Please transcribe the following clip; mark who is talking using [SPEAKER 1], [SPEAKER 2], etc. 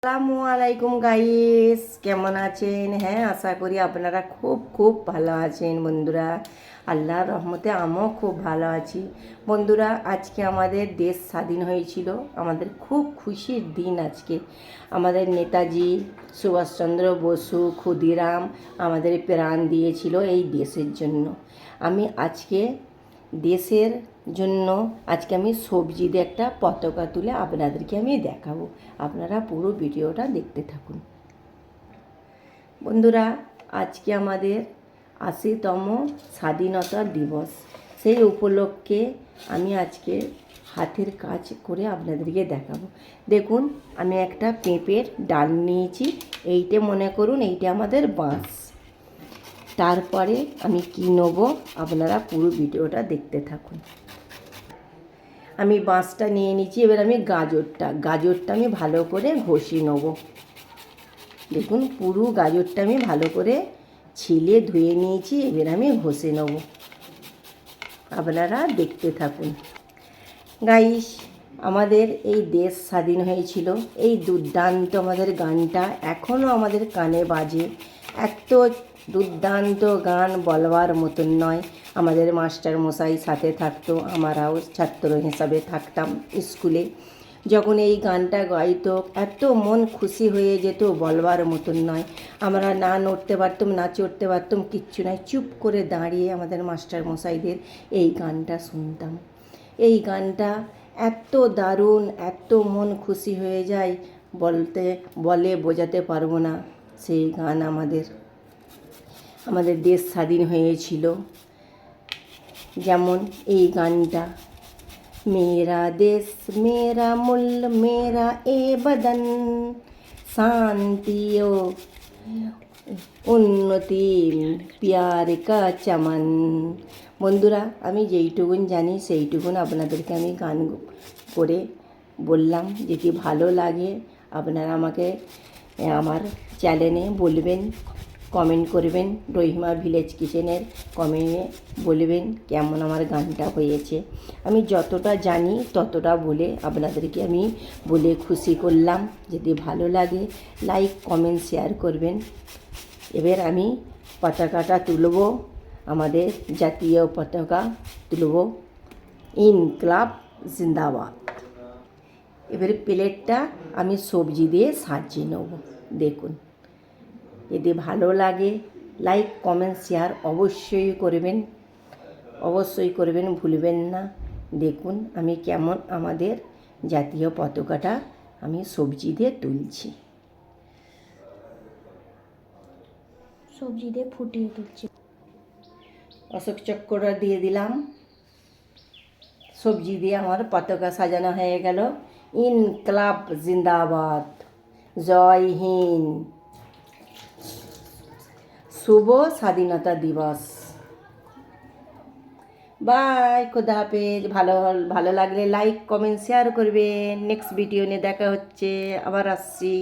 [SPEAKER 1] আসসালামু আলাইকুম গাইস, কেমন আছেন? হ্যাঁ, আশা করি আপনারা খুব খুব ভালো আছেন বন্ধুরা। আল্লাহর রহমতে আমিও খুব ভালো আছি বন্ধুরা। আজকে আমাদের দেশ স্বাধীন হয়েছিল, আমাদের খুব খুশির দিন আজকে। আমাদের নেতাজি সুভাষচন্দ্র বসু ক্ষুদিরাম আমাদের প্রাণ দিয়েছিল এই দেশের জন্য। আমি আজকে দেশের জন্য আজকে আমি সবজি দিয়ে একটা পতাকা তুলে আপনাদেরকে আমি দেখাবো। আপনারা পুরো ভিডিওটা দেখতে থাকুন বন্ধুরা। আজকে আমাদের ৮০তম স্বাধীনতা দিবস। সেই উপলক্ষে আমি আজকে হাতের কাজ করে আপনাদেরকে দেখাবো। দেখুন, আমি একটা পেঁপের ডাল নিয়েছি। এইটা মনে করুন এইটা আমাদের বাঁশ। তারপরে আমি কি নেব, আপনারা পুরো ভিডিওটা দেখতে থাকুন। আমি বাঁশটা নিয়ে নিচ্ছি। এবার আমি গাজরটা আমি ভালো করে ঘষিয়ে নেব। দেখুন, পুরো গাজরটা আমি ভালো করে ছিলে ধুয়ে নিয়েছি। এবার আমি ঘষে নেব, আপনারা দেখতে থাকুন গাইস। আমাদের এই দেশ স্বাধীন হয়েছিল, এই দুর্দান্ত আমাদের গানটা এখনও আমাদের কানে বাজে। এত দুর্দান্ত গান বলবার মতন নয়। আমাদের মাস্টার মশাই সাথে থাকতো, আমরাও ছাত্র হিসাবে থাকতাম স্কুলে। যখন এই গানটা গাইতো এত মন খুশি হয়ে যেত, বলবার মতন নয়। আমরা না নড়তে পারতাম, না চড়তে পারতাম, কিচ্ছু নয়, চুপ করে দাঁড়িয়ে আমাদের মাস্টার মশাইদের এই গানটা শুনতাম। এই গানটা এত দারুণ, এত মন খুশি হয়ে যায়, বলে বোঝাতে পারবো না। সেই গান আমাদের দেশ স্বাধীন হয়েছিল। যেমন এই গানটা, मेरा देश मेरा मुल्क मेरा ए बदन शांति ও উন্নতি প্যার কা চমন। বন্ধুরা, আমি যেইটুকুন জানি সেইটুকুন আপনাদেরকে আমি গান করে বললাম। যদি ভালো লাগে আপনারা আমাকে আমার চ্যানেলে বলবেন, কমেন্ট করবেন। রহিমা ভিলেজ কিচেনের কমেন্টে বলবেন কেমন আমার গানটা হয়েছে। আমি যতটা জানি ততটা বলে আপনাদেরকে আমি বলে খুশি করলাম। যদি ভালো লাগে লাইক কমেন্ট শেয়ার করবেন। এবার আমি পতাকাটা তুলব, আমাদের জাতীয় পতাকা তুলব। ইনকলাব জিন্দাবাদ। এবারে প্লেটটা আমি সবজি দিয়ে সাজিয়ে নেব। দেখুন, যদি ভালো লাগে লাইক কমেন্ট শেয়ার অবশ্যই করবেন, ভুলবেন না। দেখুন আমি কেমন আমাদের জাতীয় পতাকাটা আমি সবজি দিয়ে তুলছি,
[SPEAKER 2] সবজি দিয়ে ফুটিয়ে তুলছি।
[SPEAKER 1] অশোক চক্রটা দিয়ে দিলাম। সবজি দিয়ে আমার পতাকা সাজানো হয়ে গেল। ইনকলাব জিন্দাবাদ, জয় হিন্দ, শুভ স্বাধীনতা দিবস। বাই, খুদা হাফেজ। ভালো লাগলে লাইক কমেন্ট শেয়ার করবেন। নেক্সট ভিডিও নিয়ে দেখা হচ্ছে, আবার আসছি।